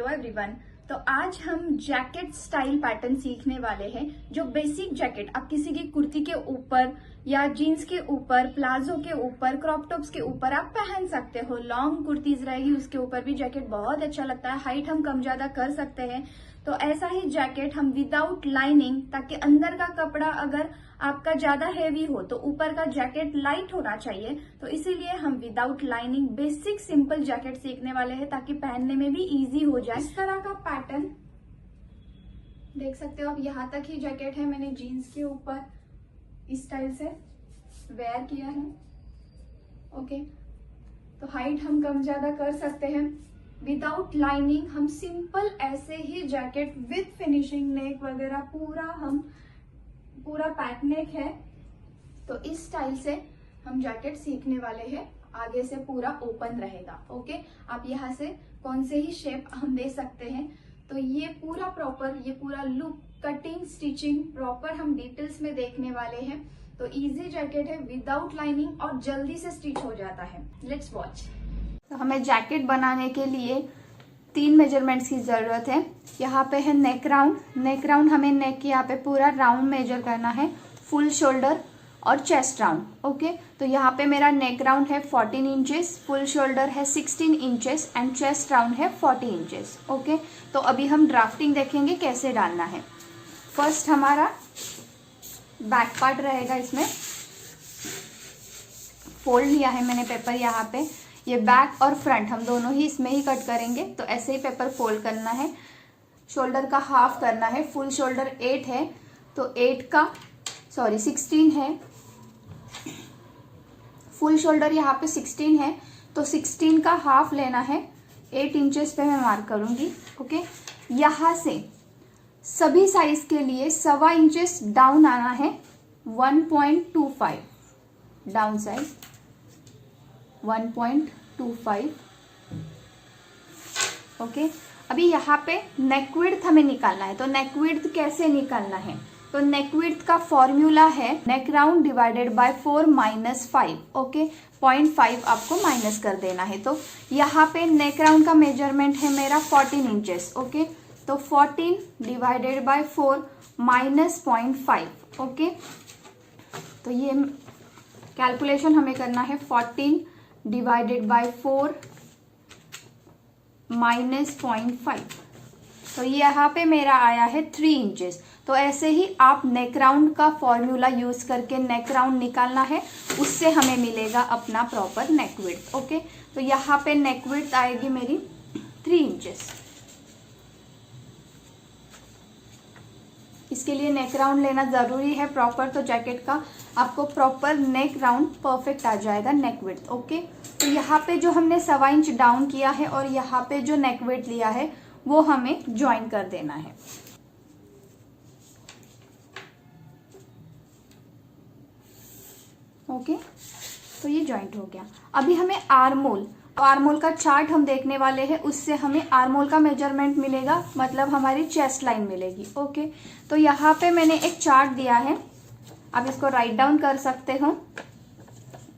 Hello everyone. तो आज हम जैकेट स्टाइल पैटर्न सीखने वाले हैं। जो बेसिक जैकेट आप किसी की कुर्ती के ऊपर या जीन्स के ऊपर, प्लाजो के ऊपर, क्रॉप टॉप्स के ऊपर आप पहन सकते हो। लॉन्ग कुर्तीज रहेगी उसके ऊपर भी जैकेट बहुत अच्छा लगता है। हाइट हम कम ज्यादा कर सकते हैं। तो ऐसा ही जैकेट हम विदाउट लाइनिंग, ताकि अंदर का कपड़ा अगर आपका ज्यादा हैवी हो तो ऊपर का जैकेट लाइट होना चाहिए। तो इसीलिए हम without lining basic simple jacket सीखने वाले हैं, ताकि पहनने में भी इजी हो जाए। इस तरह का पैटर्न देख सकते हो आप। यहाँ तक ही जैकेट है, मैंने जीन्स के ऊपर इस स्टाइल से वेयर किया है। ओके, तो हाइट हम कम ज्यादा कर सकते हैं। विदाउट लाइनिंग हम सिंपल ऐसे ही जैकेट विद फिनिशिंग नेक वगैरह पूरा पैक नेक है। तो इस स्टाइल से हम जैकेट सीखने वाले हैं। आगे से पूरा ओपन रहेगा। ओके, आप यहाँ से कौन से ही शेप हम दे सकते हैं। तो ये पूरा प्रॉपर, ये पूरा लुक, कटिंग, स्टिचिंग प्रॉपर हम डिटेल्स में देखने वाले हैं। तो इजी जैकेट है विदाउट लाइनिंग और जल्दी से स्टिच हो जाता है। Let's watch. तो हमें जैकेट बनाने के लिए 3 मेजरमेंट्स की जरूरत है। यहाँ पे है नेक राउंड। नेक राउंड हमें नेक यहाँ पे पूरा राउंड मेजर करना है। फुल शोल्डर और चेस्ट राउंड। ओके, तो यहाँ पे मेरा नेक राउंड है 14 इंचेस, फुल शोल्डर है 16 इंचेस एंड चेस्ट राउंड है 40 इंचेस। ओके, तो अभी हम ड्राफ्टिंग देखेंगे कैसे डालना है। फर्स्ट हमारा बैक पार्ट रहेगा। इसमें फोल्ड लिया है मैंने पेपर यहाँ पे। ये बैक और फ्रंट हम दोनों ही इसमें ही कट करेंगे। तो ऐसे ही पेपर फोल्ड करना है। शोल्डर का हाफ करना है। फुल शोल्डर 8 है तो 16 है। फुल शोल्डर यहाँ पे 16 है तो 16 का हाफ लेना है। 8 इंचेस पे मैं मार्क करूंगी। ओके, यहाँ से सभी साइज के लिए 1.25 इंचेस डाउन आना है। 1.25 डाउन साइड 1.25। ओके, अभी यहाँ पे नेक विड्थ हमें निकालना है। तो नेक विड्थ कैसे निकालना है? तो नेक विड्थ का फॉर्मूला है neck round divided by 4 minus 5। Okay, 0.5 आपको माइनस कर देना है। तो यहाँ पे नेक राउंड का मेजरमेंट है मेरा 14 इंचेस। ओके, तो 14 डिवाइडेड बाय 4 माइनस 0.5। ओके, तो ये कैलकुलेशन हमें करना है। 14 डिवाइडेड बाय 4 माइनस 0.5। तो यहाँ पे मेरा आया है 3 इंचेस। तो ऐसे ही आप नेक राउंड का फॉर्मूला यूज करके नेक राउंड निकालना है। उससे हमें मिलेगा अपना प्रॉपर नेक विड्थ। ओके, तो यहाँ पे नेक विड्थ आएगी मेरी 3 इंचेस। इसके लिए नेक राउंड लेना जरूरी है प्रॉपर। तो जैकेट का आपको प्रॉपर नेक राउंड परफेक्ट आ जाएगा नेक विड्थ। ओके, तो यहाँ पे जो हमने 1.25 इंच डाउन किया है और यहाँ पे जो नेक विड्थ लिया है वो हमें ज्वाइन कर देना है। ओके, तो ये ज्वाइंट हो गया। अभी हमें आर्मोल का चार्ट हम देखने वाले हैं। उससे हमें आर्मोल का मेजरमेंट मिलेगा, मतलब हमारी चेस्ट लाइन मिलेगी। ओके, तो यहाँ पे मैंने एक चार्ट दिया है, आप इसको राइट डाउन कर सकते हो।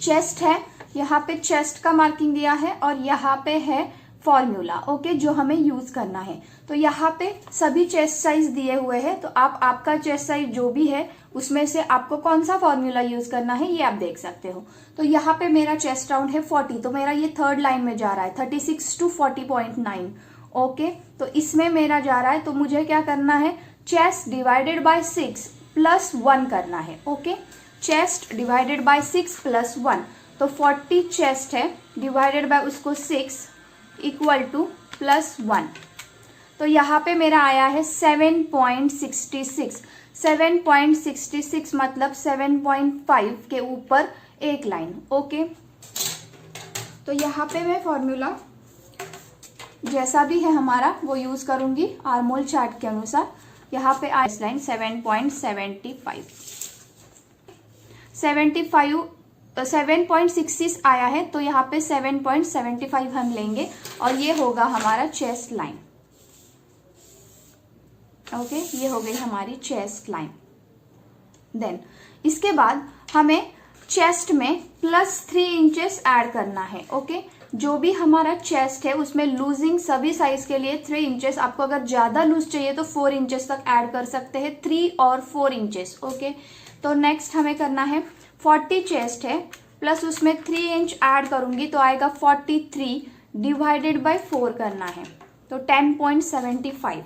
चेस्ट है, यहाँ पे चेस्ट का मार्किंग दिया है और यहाँ पे है फॉर्मूला। ओके, जो हमें यूज करना है। तो यहाँ पे सभी चेस्ट साइज दिए हुए हैं। तो आप आपका चेस्ट साइज जो भी है उसमें से आपको कौन सा फॉर्मूला यूज करना है ये आप देख सकते हो। तो यहाँ पे मेरा चेस्ट राउंड है 40, तो मेरा ये थर्ड लाइन में जा रहा है 36 to 40.9। ओके, तो इसमें मेरा जा रहा है। तो मुझे क्या करना है? चेस्ट डिवाइडेड बाय 6 प्लस 1 करना है। Okay, chest divided by 6 plus 1, तो 40 चेस्ट है डिवाइडेड बाय उसको 6 इक्वल टू प्लस 1। तो यहाँ पे मेरा आया है 7.66। 7.66 मतलब 7.5 के ऊपर एक लाइन। ओके, तो यहाँ पे मैं फॉर्मूला जैसा भी है हमारा वो यूज करूंगी आर्मोल चार्ट के अनुसार। यहाँ पे आइस लाइन 7.66 आया है। तो यहाँ पे 7.75 हम लेंगे और ये होगा हमारा चेस्ट लाइन। ओके, ये हो गई हमारी चेस्ट लाइन। देन इसके बाद हमें चेस्ट में +3 इंचेस ऐड करना है। ओके, जो भी हमारा चेस्ट है उसमें लूजिंग सभी साइज के लिए 3 इंचेस, आपको अगर ज्यादा लूज चाहिए तो 4 इंचेस तक ऐड कर सकते हैं, 3 और 4 इंचेस। ओके, तो नेक्स्ट हमें करना है 40 चेस्ट है प्लस उसमें 3 इंच ऐड करूंगी तो आएगा 43 डिवाइडेड बाय 4 करना है, तो 10.75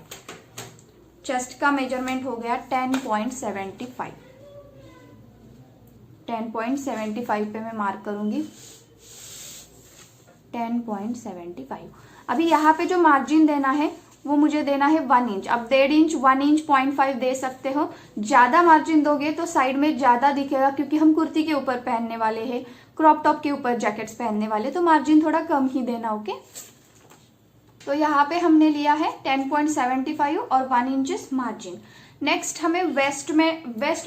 चेस्ट का मेजरमेंट हो गया 10.75। 10.75 पे मैं मार्क करूंगी 10.75। अभी यहाँ पे जो मार्जिन देना है वो मुझे देना है 1 इंच। अब 1.5 इंच, 1 इंच, 0.5 दे सकते हो। ज्यादा मार्जिन दोगे तो साइड में ज्यादा दिखेगा क्योंकि हम कुर्ती के ऊपर पहनने वाले हैं, क्रॉप टॉप के ऊपर जैकेट्स पहनने वाले, तो मार्जिन थोड़ा कम ही देना। ओके, तो यहाँ पे हमने लिया है 10.75 और 1 इंचेस मार्जिन। नेक्स्ट हमें वेस्ट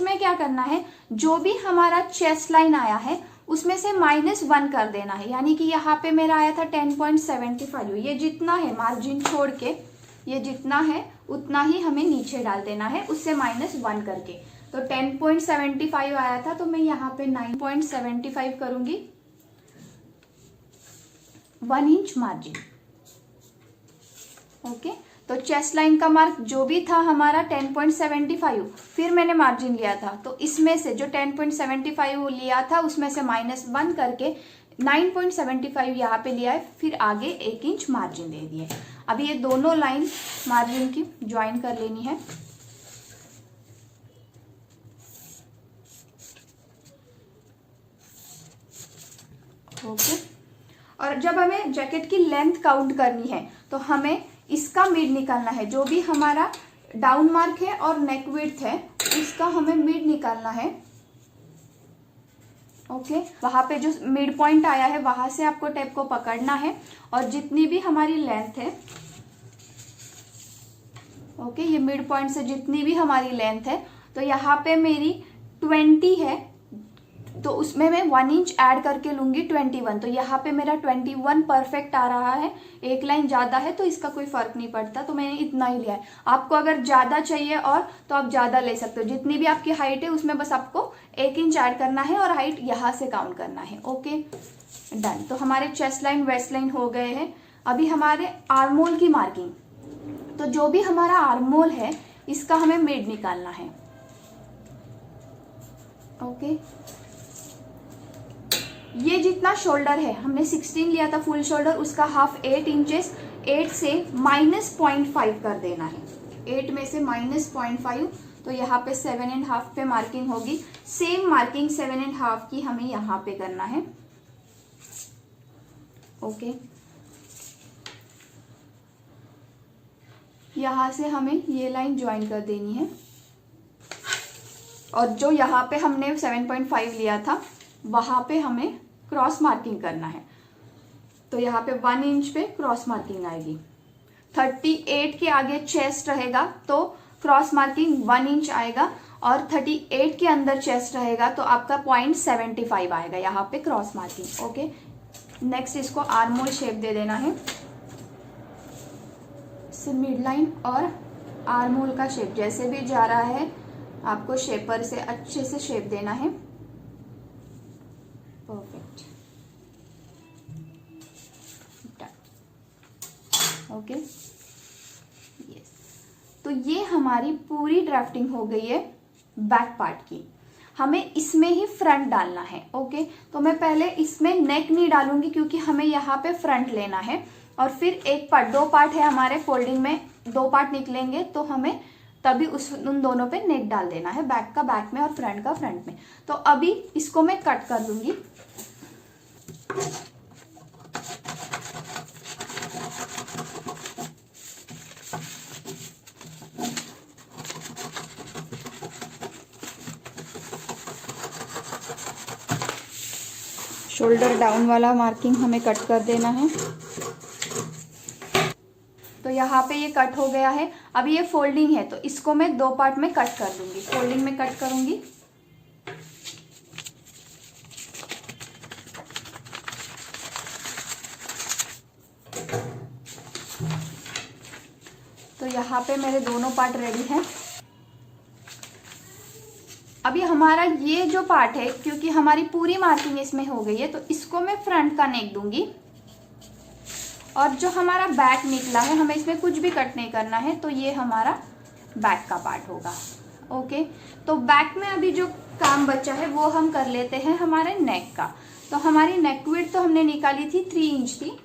में क्या करना है, जो भी हमारा चेस्ट लाइन आया है उसमें से -1 कर देना है। यानी कि यहाँ पे मेरा आया था 10.75, ये जितना है मार्जिन छोड़ के, ये जितना है उतना ही हमें नीचे डाल देना है उससे -1 करके। तो 10.75 आया था तो मैं यहाँ पे 9.75 करूंगी, 1 इंच मार्जिन। ओके, तो चेस्ट लाइन का मार्क जो भी था हमारा 10.75, फिर मैंने मार्जिन लिया था तो इसमें से जो 10.75 लिया था उसमें से -1 करके 9.75 यहाँ पे लिया है, फिर आगे 1 इंच मार्जिन दे दिए। अभी ये दोनों लाइन मार्जिन की ज्वाइन कर लेनी है। ओके, और जब हमें जैकेट की लेंथ काउंट करनी है तो हमें इसका मिड निकालना है। जो भी हमारा डाउन मार्क है और नेक विड्थ है इसका हमें मिड निकालना है। ओके, वहां पे जो मिड पॉइंट आया है वहां से आपको टेप को पकड़ना है और जितनी भी हमारी लेंथ है, ओके, ये मिड पॉइंट से जितनी भी हमारी लेंथ है, तो यहाँ पे मेरी 20 है तो उसमें मैं 1 इंच ऐड करके लूंगी 21, तो यहाँ पे मेरा 21 परफेक्ट आ रहा है। एक लाइन ज्यादा है तो इसका कोई फर्क नहीं पड़ता, तो मैंने इतना ही लिया है। आपको अगर ज्यादा चाहिए और तो आप ज्यादा ले सकते हो, जितनी भी आपकी हाइट है उसमें बस आपको 1 इंच ऐड करना है और हाइट यहाँ से काउंट करना है। Okay, done. तो हमारे चेस्ट लाइन वेस्ट लाइन हो गए हैं। अभी हमारे आर्मोल की मार्किंग, तो जो भी हमारा आर्मोल है इसका हमें मिड निकालना है। ओके, ये जितना शोल्डर है हमने 16 लिया था फुल शोल्डर, उसका हाफ 8 इंचेस, 8 से -0.5 कर देना है। 8 में से -0.5, तो यहाँ पे 7.5 पे मार्किंग होगी। सेम मार्किंग 7.5 की हमें यहाँ पे करना है। ओके, यहाँ से हमें ये लाइन ज्वाइन कर देनी है और जो यहाँ पे हमने 7.5 लिया था वहां पे हमें क्रॉस मार्किंग करना है। तो यहाँ पे 1 इंच पे क्रॉस मार्किंग आएगी। 38 के आगे चेस्ट रहेगा तो क्रॉस मार्किंग 1 इंच आएगा और 38 के अंदर चेस्ट रहेगा तो आपका 0.75 आएगा यहाँ पे क्रॉस मार्किंग। ओके, नेक्स्ट इसको आर्मोल शेप दे देना है। मिड लाइन और आर्मोल का शेप जैसे भी जा रहा है आपको शेपर से अच्छे से शेप देना है। Perfect, okay, yes. तो ये हमारी पूरी ड्राफ्टिंग हो गई है बैक पार्ट की। हमें इसमें ही फ्रंट डालना है। ओके, तो मैं पहले इसमें नेक नहीं डालूंगी क्योंकि हमें यहाँ पे फ्रंट लेना है और फिर एक पार्ट, 2 पार्ट है हमारे फोल्डिंग में, 2 पार्ट निकलेंगे तो हमें तभी उन दोनों पे नेक डाल देना है, बैक का बैक में और फ्रंट का फ्रंट में। तो अभी इसको मैं कट कर दूंगी। शोल्डर डाउन वाला मार्किंग हमें कट कर देना है। तो यहाँ पे ये कट हो गया है। अभी ये फोल्डिंग है तो इसको मैं 2 पार्ट में कट कर दूंगी। फोल्डिंग में कट करूंगी। तो यहाँ पे मेरे दोनों पार्ट रेडी हैं। अभी हमारा ये जो पार्ट है, क्योंकि हमारी पूरी मार्किंग इसमें हो गई है तो इसको मैं फ्रंट का नेक दूंगी। और जो हमारा बैक निकला है हमें इसमें कुछ भी कट नहीं करना है, तो ये हमारा बैक का पार्ट होगा। ओके, तो बैक में अभी जो काम बचा है वो हम कर लेते हैं हमारे नेक का। तो हमारी नेक विड्थ तो हमने निकाली थी 3 इंच थी।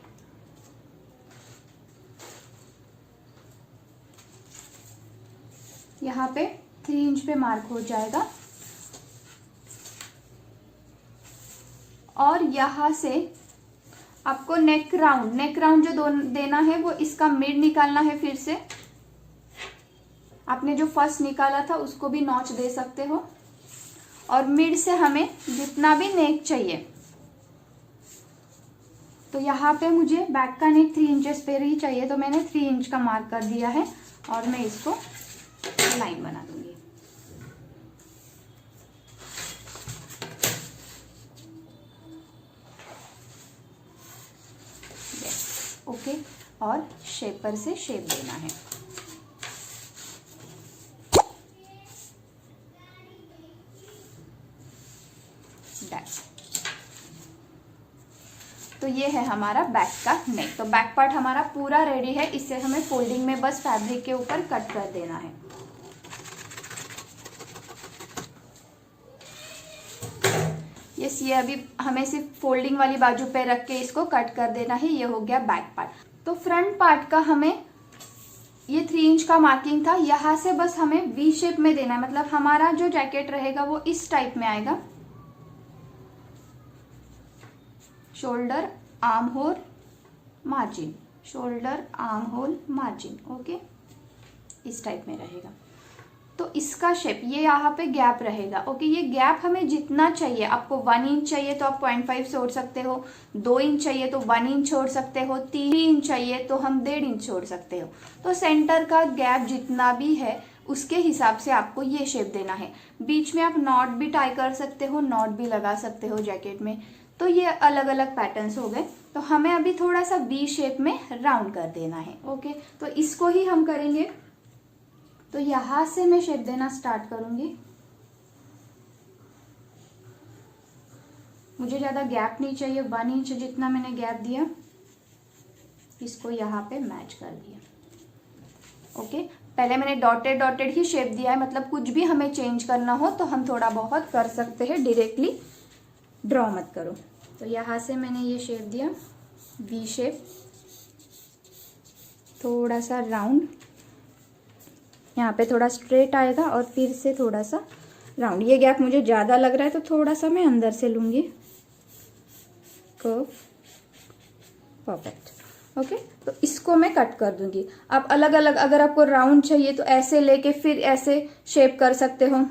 यहाँ पे 3 इंच पे मार्क हो जाएगा और यहाँ से आपको नेक राउंड जो देना है वो इसका मिड निकालना है। फिर से आपने जो फर्स्ट निकाला था उसको भी नॉच दे सकते हो और मिड से हमें जितना भी नेक चाहिए, तो यहाँ पे मुझे बैक का नेक 3 इंचेस पे ही चाहिए, तो मैंने 3 इंच का मार्क कर दिया है और मैं इसको लाइन बना दूंगी। ओके, और शेपर से शेप देना है। तो ये है हमारा बैक का नेक। तो बैक पार्ट हमारा पूरा रेडी है, इससे हमें फोल्डिंग में बस फैब्रिक के ऊपर कट कर देना है। यस, ये अभी हमें सिर्फ फोल्डिंग वाली बाजू पे रख के इसको कट कर देना है। ये हो गया बैक पार्ट। तो फ्रंट पार्ट का हमें ये 3 इंच का मार्किंग था, यहाँ से बस हमें वी शेप में देना है। मतलब हमारा जो जैकेट रहेगा वो इस टाइप में आएगा, shoulder arm hole margin, shoulder arm hole margin. Okay, इस टाइप में रहेगा। तो इसका शेप ये यहाँ पे गैप रहेगा। ओके, ये गैप हमें जितना चाहिए, आपको 1 इंच चाहिए तो आप 0.5 छोड़ सकते हो, 2 इंच चाहिए तो 1 इंच छोड़ सकते हो, 3 इंच चाहिए तो हम 1.5 इंच छोड़ सकते हो। तो सेंटर का गैप जितना भी है उसके हिसाब से आपको ये शेप देना है। बीच में आप नॉट भी टाई कर सकते हो, नॉट भी लगा सकते हो जैकेट में। तो ये अलग अलग पैटर्न्स हो गए। तो हमें अभी थोड़ा सा वी शेप में राउंड कर देना है। ओके, तो इसको ही हम करेंगे। तो यहां से मैं शेप देना स्टार्ट करूंगी। मुझे ज्यादा गैप नहीं चाहिए, 1 इंच जितना मैंने गैप दिया इसको यहाँ पे मैच कर दिया। ओके, पहले मैंने डॉटेड ही शेप दिया है, मतलब कुछ भी हमें चेंज करना हो तो हम थोड़ा बहुत कर सकते हैं, डायरेक्टली ड्रॉ मत करो। तो यहाँ से मैंने ये शेप दिया, वी शेप, थोड़ा सा राउंड, यहाँ पे थोड़ा स्ट्रेट आएगा और फिर से थोड़ा सा राउंड। ये गैप मुझे ज़्यादा लग रहा है तो थोड़ा सा मैं अंदर से लूँगी, कर्व, परफेक्ट। ओके, तो इसको मैं कट कर दूंगी। आप अलग अलग, अगर आपको राउंड चाहिए तो ऐसे लेके फिर ऐसे शेप कर सकते हो।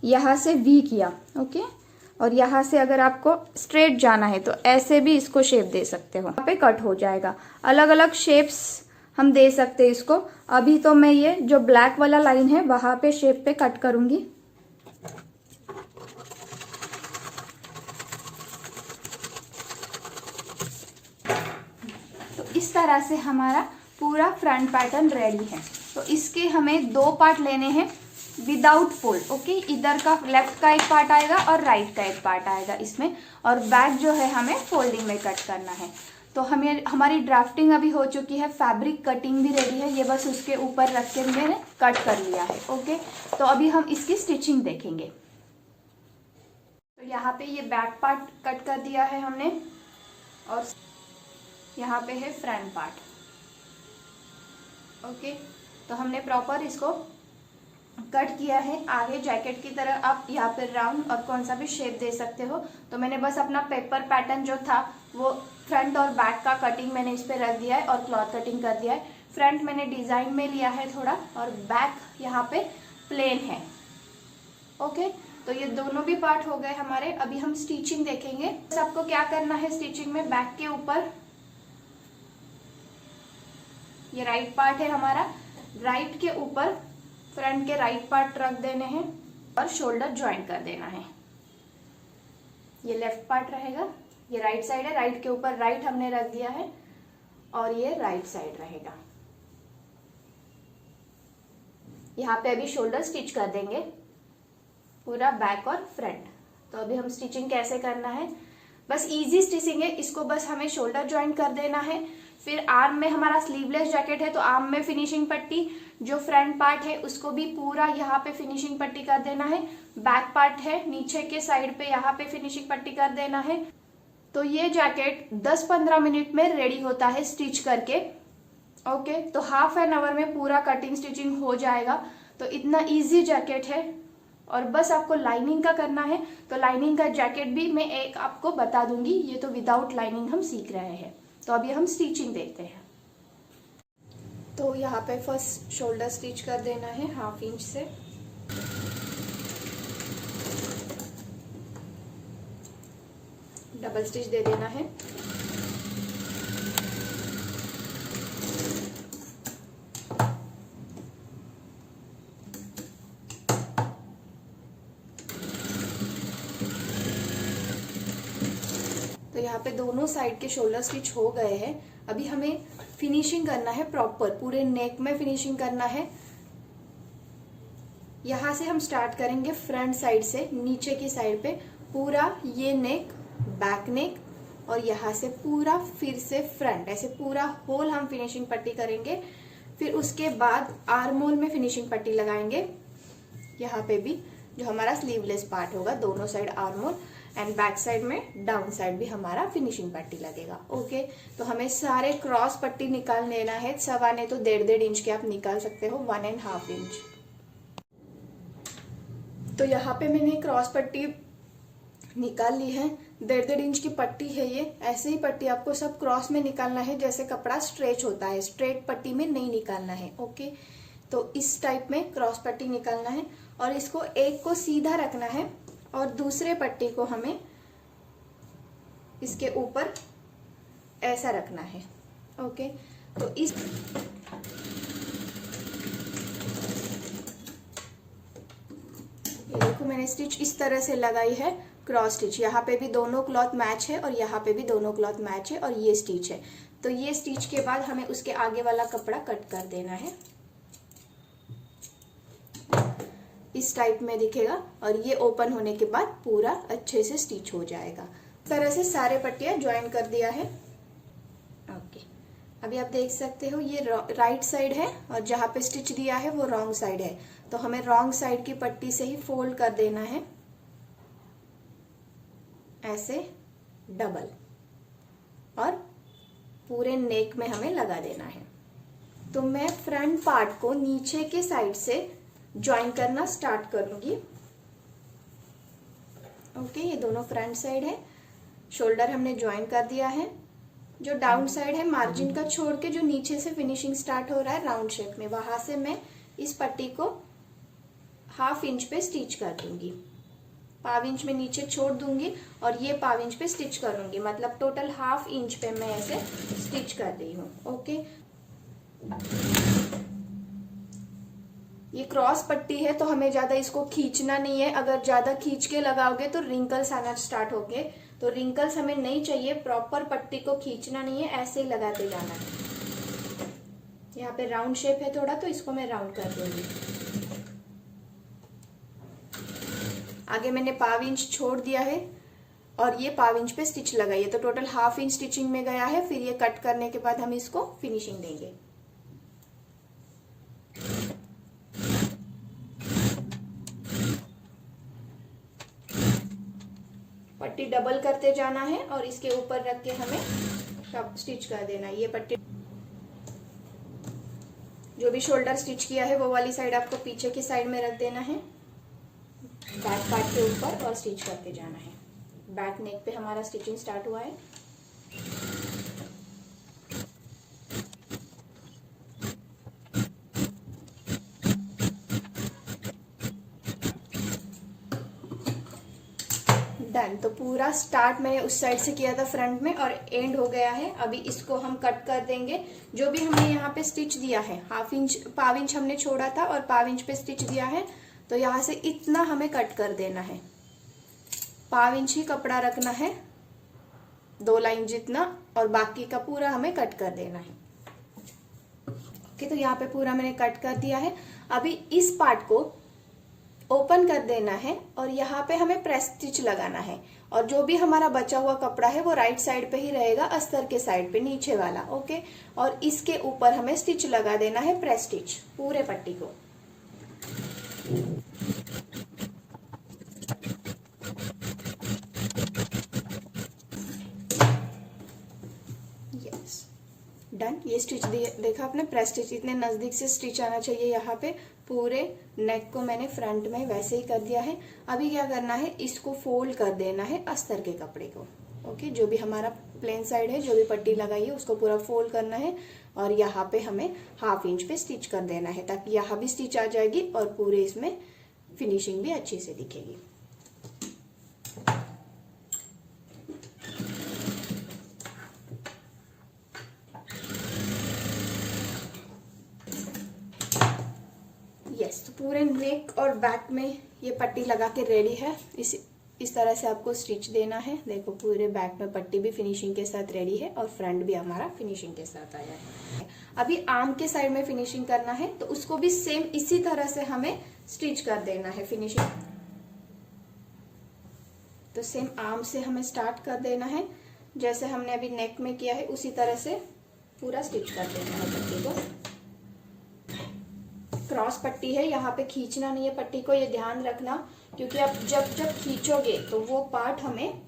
यहाँ से वी किया, ओके, और यहाँ से अगर आपको स्ट्रेट जाना है तो ऐसे भी इसको शेप दे सकते हो। यहाँ पे कट हो जाएगा। अलग अलग शेप्स हम दे सकते हैं इसको। अभी तो मैं ये जो ब्लैक वाला लाइन है वहां पे शेप पे कट करूंगी। तो इस तरह से हमारा पूरा फ्रंट पैटर्न रेडी है। तो इसके हमें 2 पार्ट लेने हैं विदाउट फोल्ड। ओके, इधर का लेफ्ट का एक पार्ट आएगा और राइट का एक पार्ट आएगा इसमें, और बैक जो है हमें फोल्डिंग में कट करना है। तो हमें हमारी ड्राफ्टिंग अभी हो चुकी है, फैब्रिक कटिंग भी रेडी है। ये बस उसके ऊपर रख के मैंने कट कर लिया है। ओके, तो अभी हम इसकी स्टिचिंग देखेंगे। तो यहाँ पे ये बैक पार्ट कट कर दिया है हमने और यहाँ पे है फ्रंट पार्ट। ओके, तो हमने प्रॉपर इसको कट किया है। आगे जैकेट की तरह आप यहाँ पे राउंड और कौन सा भी शेप दे सकते हो। तो मैंने बस अपना पेपर पैटर्न जो था वो फ्रंट और बैक का कटिंग मैंने इस पे रख दिया है और क्लॉथ कटिंग कर दिया है। फ्रंट मैंने डिजाइन में लिया है थोड़ा, और बैक यहाँ पे प्लेन है। ओके, तो ये दोनों भी पार्ट हो गए हमारे। अभी हम स्टिचिंग देखेंगे। बस आपको क्या करना है स्टिचिंग में, बैक के ऊपर ये राइट पार्ट है हमारा, राइट के ऊपर फ्रंट के राइट पार्ट रख देने हैं और शोल्डर ज्वाइन कर देना है। ये लेफ्ट पार्ट रहेगा, ये राइट साइड है, राइट के ऊपर राइट हमने रख दिया है और ये राइट साइड रहेगा। यहाँ पे अभी शोल्डर स्टिच कर देंगे पूरा बैक और फ्रंट। तो अभी हम स्टिचिंग कैसे करना है, बस इजी स्टिचिंग है, इसको बस हमें शोल्डर ज्वाइन कर देना है। फिर आर्म में हमारा स्लीवलेस जैकेट है तो आर्म में फिनिशिंग पट्टी, जो फ्रंट पार्ट है उसको भी पूरा यहाँ पे फिनिशिंग पट्टी कर देना है। बैक पार्ट है नीचे के साइड पे यहाँ पे फिनिशिंग पट्टी कर देना है। तो ये जैकेट 10-15 मिनट में रेडी होता है स्टिच करके। ओके, तो हाफ एन आवर में पूरा कटिंग स्टिचिंग हो जाएगा। तो इतना इजी जैकेट है और बस आपको लाइनिंग का करना है। तो लाइनिंग का जैकेट भी मैं एक आपको बता दूंगी, ये तो विदाउट लाइनिंग हम सीख रहे हैं। तो अभी हम स्टिचिंग देखते हैं। तो यहाँ पे फर्स्ट शोल्डर स्टिच कर देना है 1/2 इंच से। डबल स्टिच दे देना है। तो यहाँ पे दोनों साइड के शोल्डर स्टिच हो गए हैं। अभी हमें फिनिशिंग करना है प्रॉपर, पूरे नेक में फिनिशिंग करना है। यहाँ से हम स्टार्ट करेंगे फ्रंट साइड से, नीचे की साइड पे पूरा ये नेक, बैक नेक, और यहाँ से पूरा फिर से फ्रंट, ऐसे पूरा होल हम फिनिशिंग पट्टी करेंगे। फिर उसके बाद आर्म होल में फिनिशिंग पट्टी लगाएंगे। यहाँ पे भी जो हमारा स्लीवलेस पार्ट होगा, दोनों side arm hole, and back side में डाउन साइड भी हमारा फिनिशिंग पट्टी लगेगा। ओके, तो हमें सारे क्रॉस पट्टी निकाल लेना है। 1.25 नहीं तो 1.5 इंच के आप निकाल सकते हो, 1.5 इंच। तो यहाँ पे मैंने क्रॉस पट्टी निकाल ली है। 1.5 इंच की पट्टी है ये। ऐसे ही पट्टी आपको सब क्रॉस में निकालना है जैसे कपड़ा स्ट्रेच होता है, स्ट्रेट पट्टी में नहीं निकालना है। ओके, तो इस टाइप में क्रॉस पट्टी निकालना है और इसको एक को सीधा रखना है और दूसरे पट्टी को हमें इसके ऊपर ऐसा रखना है। ओके, तो इस ये देखो मैंने स्टिच इस तरह से लगाई है, क्रॉस स्टिच। यहाँ पे भी दोनों क्लॉथ मैच है और यहाँ पे भी दोनों क्लॉथ मैच है और ये स्टिच है। तो ये स्टिच के बाद हमें उसके आगे वाला कपड़ा कट कर देना है। इस टाइप में दिखेगा और ये ओपन होने के बाद पूरा अच्छे से स्टिच हो जाएगा। इस तरह से सारे पट्टियां ज्वाइन कर दिया है। ओके, अभी आप देख सकते हो ये राइट साइड है और जहां पे स्टिच दिया है वो रॉन्ग साइड है। तो हमें रॉन्ग साइड की पट्टी से ही फोल्ड कर देना है, ऐसे डबल, और पूरे नेक में हमें लगा देना है। तो मैं फ्रंट पार्ट को नीचे के साइड से ज्वाइन करना स्टार्ट करूंगी। ओके, ये दोनों फ्रंट साइड है, शोल्डर हमने ज्वाइन कर दिया है। जो डाउन साइड है मार्जिन का छोड़ के जो नीचे से फिनिशिंग स्टार्ट हो रहा है राउंड शेप में, वहां से मैं इस पट्टी को 1/2 इंच पे स्टिच कर दूंगी। 1/2 इंच में नीचे छोड़ दूंगी और ये 1/2 इंच पे स्टिच करूंगी, मतलब टोटल 1/2 इंच पे मैं ऐसे स्टिच कर रही हूँ। ओके, ये क्रॉस पट्टी है तो हमें ज्यादा इसको खींचना नहीं है। अगर ज्यादा खींच के लगाओगे तो रिंकल्स आना स्टार्ट होंगे, तो रिंकल्स हमें नहीं चाहिए। प्रॉपर पट्टी को खींचना नहीं है, ऐसे ही लगाते जाना है। यहाँ पे राउंड शेप है थोड़ा, तो इसको मैं राउंड कर दूंगी। आगे मैंने 1/2 इंच छोड़ दिया है और ये 1/2 इंच पे स्टिच लगाई है, तो टोटल 1/2 इंच स्टिचिंग में गया है। फिर ये कट करने के बाद हम इसको फिनिशिंग देंगे। पट्टी डबल करते जाना है और इसके ऊपर रख के हमें स्टिच कर देना है। ये पट्टी जो भी शोल्डर स्टिच किया है वो वाली साइड आपको पीछे की साइड में रख देना है, बैक पार्ट के ऊपर, और स्टिच करते जाना है। बैक नेक पे हमारा स्टिचिंग स्टार्ट हुआ है। डन। तो पूरा स्टार्ट मैंने उस साइड से किया था फ्रंट में और एंड हो गया है। अभी इसको हम कट कर देंगे। जो भी हमने यहाँ पे स्टिच दिया है, 1/2 इंच 1/2 इंच हमने छोड़ा था और 1/2 इंच पे स्टिच दिया है, तो यहाँ से इतना हमें कट कर देना है। 1/2 इंच ही कपड़ा रखना है, 2 लाइन जितना, और बाकी का पूरा हमें कट कर देना है। ओके, तो यहाँ पे पूरा मैंने कट कर दिया है। अभी इस पार्ट को ओपन कर देना है और यहाँ पे हमें प्रेस स्टिच लगाना है। और जो भी हमारा बचा हुआ कपड़ा है वो राइट साइड पे ही रहेगा, अस्तर के साइड पे नीचे वाला। ओके, और इसके ऊपर हमें स्टिच लगा देना है, प्रेस स्टिच पूरे पट्टी को। डन। ये स्टिच देखा आपने, प्रेस स्टिच इतने नजदीक से स्टिच आना चाहिए यहाँ पे। पूरे नेक को मैंने फ्रंट में वैसे ही कर दिया है। अभी क्या करना है, इसको फोल्ड कर देना है अस्तर के कपड़े को। ओके, जो भी हमारा प्लेन साइड है, जो भी पट्टी लगाई है उसको पूरा फोल्ड करना है और यहाँ पे हमें 1/2 इंच पे स्टिच कर देना है, ताकि यहाँ भी स्टिच आ जाएगी और पूरे इसमें फिनिशिंग भी अच्छी से दिखेगी। तो पूरे नेक और बैक में ये पट्टी लगा के रेडी है। इस तरह से आपको स्टिच देना है। देखो पूरे बैक में पट्टी भी फिनिशिंग के साथ रेडी है और फ्रंट भी हमारा फिनिशिंग के साथ आया है। अभी आर्म के साइड में फिनिशिंग करना है, तो उसको भी सेम इसी तरह से हमें स्टिच कर देना है फिनिशिंग। तो सेम आर्म से हमें स्टार्ट कर देना है, जैसे हमने अभी नेक में किया है उसी तरह से पूरा स्टिच कर देना है पट्टी को। क्रॉस पट्टी है, यहाँ पे खींचना नहीं है पट्टी को, ये ध्यान रखना, क्योंकि आप जब जब खींचोगे तो वो पार्ट हमें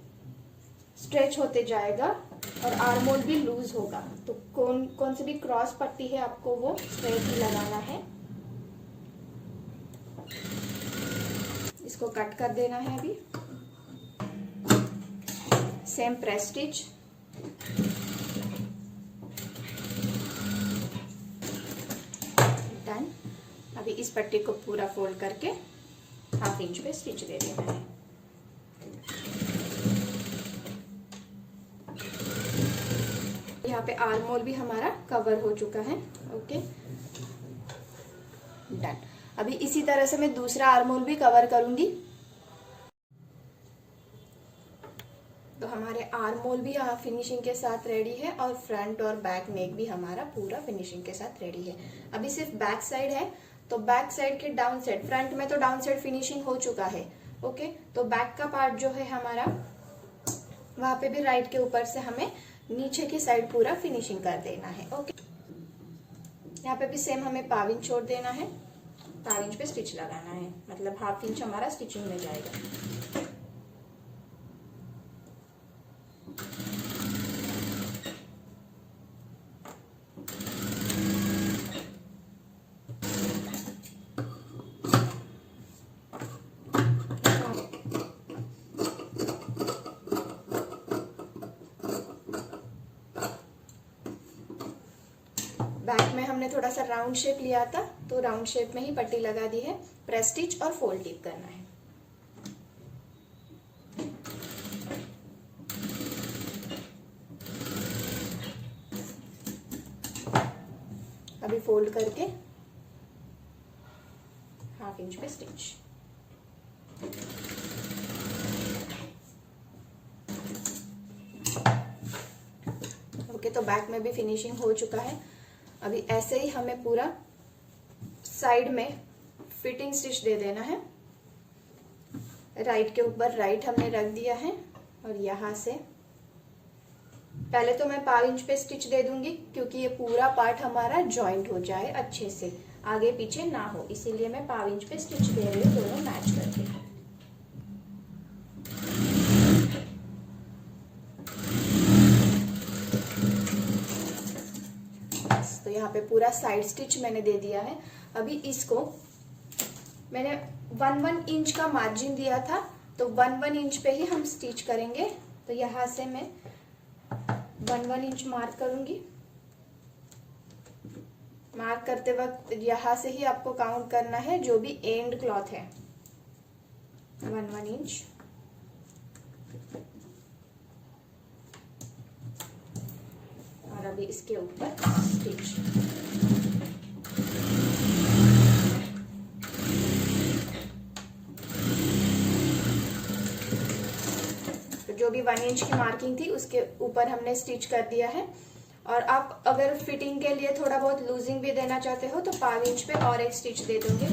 स्ट्रेच होते जाएगा और आर्म होल भी लूज होगा। तो कौन सी भी क्रॉस पट्टी है आपको वो स्ट्रेट ही लगाना है। इसको कट कर देना है। अभी सेम प्रेस स्टिच, डन। अभी इस पट्टी को पूरा फोल्ड करके 1/2 इंच पे स्टिच दे देना है। यहाँ पे आर्म होल भी हमारा कवर हो चुका है। Okay, done. अभी इसी तरह से मैं दूसरा आर्म होल भी कवर करूंगी। तो हमारे आर्म होल भी यहाँ फिनिशिंग के साथ रेडी है और फ्रंट और बैक नेक भी हमारा पूरा फिनिशिंग के साथ रेडी है। अभी सिर्फ बैक साइड है, तो बैक साइड के डाउन साइड, फ्रंट में तो डाउन साइड फिनिशिंग हो चुका है। ओके, तो बैक का पार्ट जो है हमारा, वहां पे भी राइट के ऊपर से हमें नीचे की साइड पूरा फिनिशिंग कर देना है। ओके, यहाँ पे भी सेम हमें 1/2 इंच छोड़ देना है, 1/2 इंच पे स्टिच लगाना है, मतलब 1/2 इंच हमारा स्टिचिंग में जाएगा। बैक में हमने थोड़ा सा राउंड शेप लिया था, तो राउंड शेप में ही पट्टी लगा दी है। प्रेस स्टिच और फोल्ड टिप करना है। अभी फोल्ड करके 1/2 इंच पे स्टिच। ओके, तो बैक में भी फिनिशिंग हो चुका है। अभी ऐसे ही हमें पूरा साइड में फिटिंग स्टिच दे देना है। राइट के ऊपर राइट हमने रख दिया है और यहाँ से पहले तो मैं 1/2 इंच पे स्टिच दे दूंगी, क्योंकि ये पूरा पार्ट हमारा जॉइंट हो जाए अच्छे से, आगे पीछे ना हो, इसीलिए मैं 1/2 इंच पे स्टिच दे रही हूँ, दोनों मैच करके। तो यहाँ पे पूरा साइड स्टिच मैंने दे दिया है। अभी इसको मैंने 1 इंच का मार्जिन दिया था, तो 1 इंच पे ही हम स्टिच करेंगे। तो यहाँ से मैं 1 इंच मार्क करूंगी। मार्क करते वक्त यहाँ से ही आपको काउंट करना है, जो भी एंड क्लॉथ है 1 इंच। और अभी इसके ऊपर स्टिच। तो जो भी 1 इंच की मार्किंग थी उसके ऊपर हमने स्टिच कर दिया है। और आप अगर फिटिंग के लिए थोड़ा बहुत लूजिंग भी देना चाहते हो तो 1/2 इंच पे और एक स्टिच दे दोगे।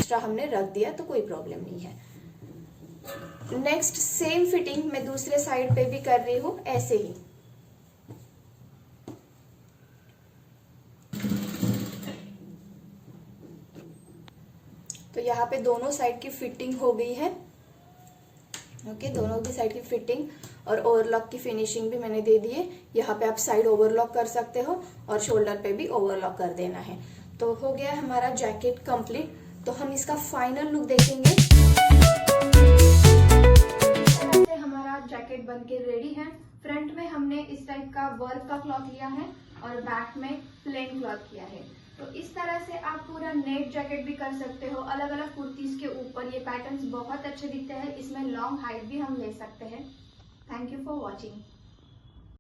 एक्स्ट्रा हमने रख दिया तो कोई प्रॉब्लम नहीं है। नेक्स्ट सेम फिटिंग मैं दूसरे साइड पे भी कर रही हूँ ऐसे ही। तो यहाँ पे दोनों साइड की फिटिंग हो गई है। ओके, दोनों की साइड की फिटिंग और ओवरलॉक की फिनिशिंग भी मैंने दे दी है। यहाँ पे आप साइड ओवरलॉक कर सकते हो और शोल्डर पे भी ओवरलॉक कर देना है। तो हो गया हमारा जैकेट कंप्लीट। तो हम इसका फाइनल लुक देखेंगे। ऐसे हमारा जैकेट बनके रेडी है। फ्रंट में हमने इस टाइप का वर्क का क्लॉथ लिया है और बैक में प्लेन क्लॉथ किया है। तो इस तरह से आप पूरा नेट जैकेट भी कर सकते हो। अलग अलग कुर्तीज के ऊपर ये पैटर्न्स बहुत अच्छे दिखते हैं। इसमें लॉन्ग हाइट भी हम ले सकते हैं। Thank you for watching.